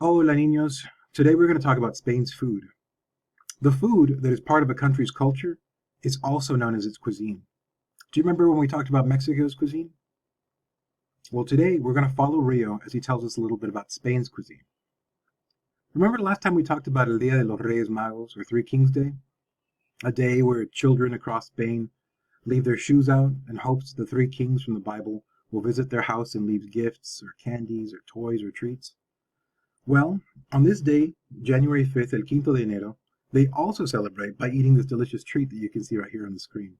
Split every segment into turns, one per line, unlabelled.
Hola, niños. Today we're going to talk about Spain's food. The food that is part of a country's culture is also known as its cuisine. Do you remember when we talked about Mexico's cuisine? Well, today we're going to follow Rio as he tells us a little bit about Spain's cuisine. Remember the last time we talked about El Día de los Reyes Magos, or Three Kings Day? A day where children across Spain leave their shoes out in hopes the three kings from the Bible will visit their house and leave gifts or candies or toys or treats. Well, on this day, January 5th, El Quinto de Enero, they also celebrate by eating this delicious treat that you can see right here on the screen.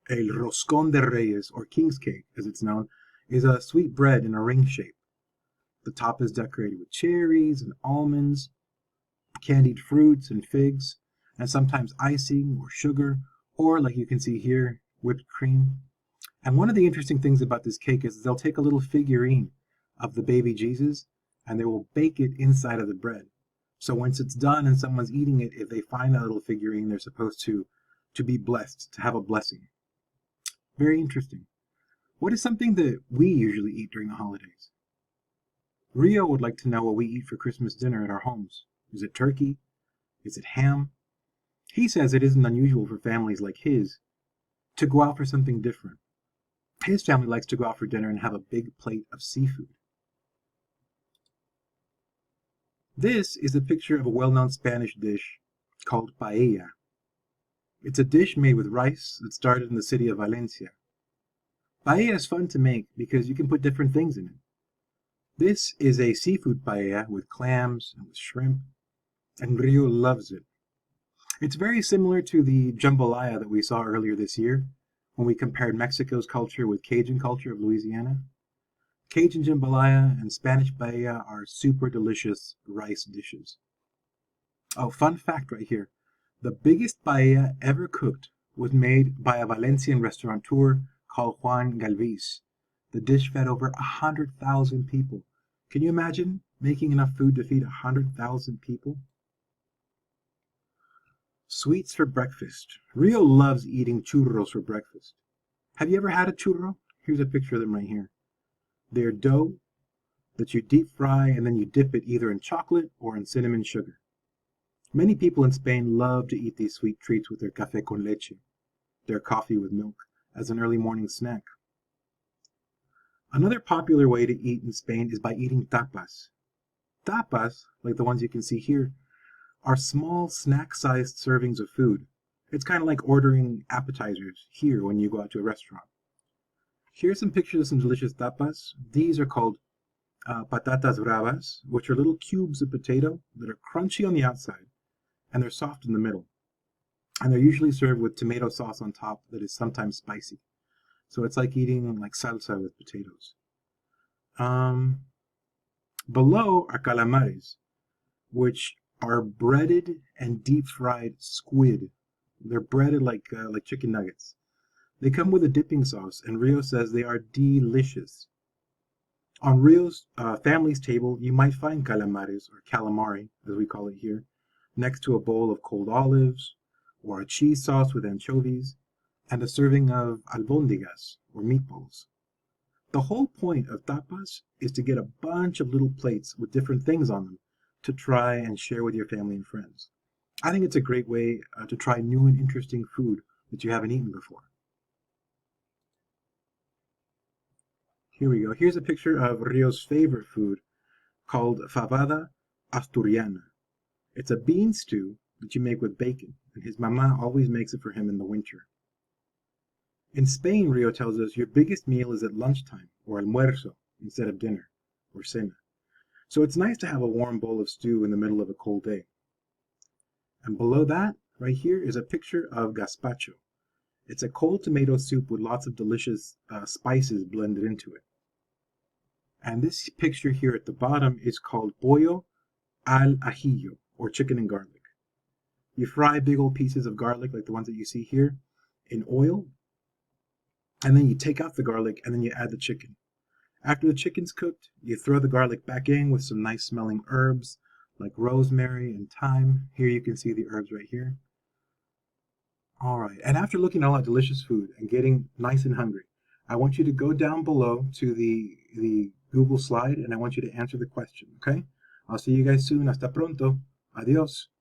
El Roscón de Reyes, or King's Cake, as it's known, is a sweet bread in a ring shape. The top is decorated with cherries and almonds, candied fruits and figs, and sometimes icing or sugar, or like you can see here, whipped cream. And one of the interesting things about this cake is they'll take a little figurine of the baby Jesus and they will bake it inside of the bread. So once it's done and someone's eating it, if they find that little figurine, they're supposed to be blessed, to have a blessing. Very interesting. What is something that we usually eat during the holidays? Rio would like to know what we eat for Christmas dinner at our homes. Is it turkey? Is it ham? He says it isn't unusual for families like his to go out for something different. His family likes to go out for dinner and have a big plate of seafood. This is a picture of a well-known Spanish dish called paella. It's a dish made with rice that started in the city of Valencia. Paella is fun to make because you can put different things in it. This is a seafood paella with clams and with shrimp, and Rio loves it. It's very similar to the jambalaya that we saw earlier this year when we compared Mexico's culture with Cajun culture of Louisiana. Cajun jambalaya and Spanish paella are super delicious rice dishes. Oh, fun fact right here. The biggest paella ever cooked was made by a Valencian restaurateur called Juan Galvis. The dish fed over 100,000 people. Can you imagine making enough food to feed 100,000 people? Sweets for breakfast. Rio loves eating churros for breakfast. Have you ever had a churro? Here's a picture of them right here. They're dough that you deep fry and then you dip it either in chocolate or in cinnamon sugar. Many people in Spain love to eat these sweet treats with their café con leche, their coffee with milk, as an early morning snack. Another popular way to eat in Spain is by eating tapas. Tapas, like the ones you can see here, are small snack-sized servings of food. It's kind of like ordering appetizers here when you go out to a restaurant. Here's some pictures of some delicious tapas. These are called patatas bravas, which are little cubes of potato that are crunchy on the outside and they're soft in the middle. And they're usually served with tomato sauce on top that is sometimes spicy. So it's like eating like salsa with potatoes. Um, Below are calamares, which are breaded and deep fried squid. They're breaded like chicken nuggets. They come with a dipping sauce, and Rio says they are delicious. On Rio's family's table, you might find calamares, or calamari, as we call it here, next to a bowl of cold olives, or a cheese sauce with anchovies, and a serving of albóndigas, or meatballs. The whole point of tapas is to get a bunch of little plates with different things on them to try and share with your family and friends. I think it's a great way to try new and interesting food that you haven't eaten before. Here we go. Here's a picture of Rio's favorite food called fabada asturiana. It's a bean stew that you make with bacon, and his mama always makes it for him in the winter. In Spain, Rio tells us your biggest meal is at lunchtime, or almuerzo, instead of dinner, or cena. So it's nice to have a warm bowl of stew in the middle of a cold day. And below that, right here, is a picture of gazpacho. It's a cold tomato soup with lots of delicious spices blended into it. And this picture here at the bottom is called pollo al ajillo, or chicken and garlic. You fry big old pieces of garlic, like the ones that you see here, in oil, and then you take out the garlic and then you add the chicken. After the chicken's cooked, you throw the garlic back in with some nice smelling herbs like rosemary and thyme. Here you can see the herbs right here. All right, and after looking at all that delicious food and getting nice and hungry, I want you to go down below to the Google slide and I want you to answer the question, okay? I'll see you guys soon. Hasta pronto. Adios.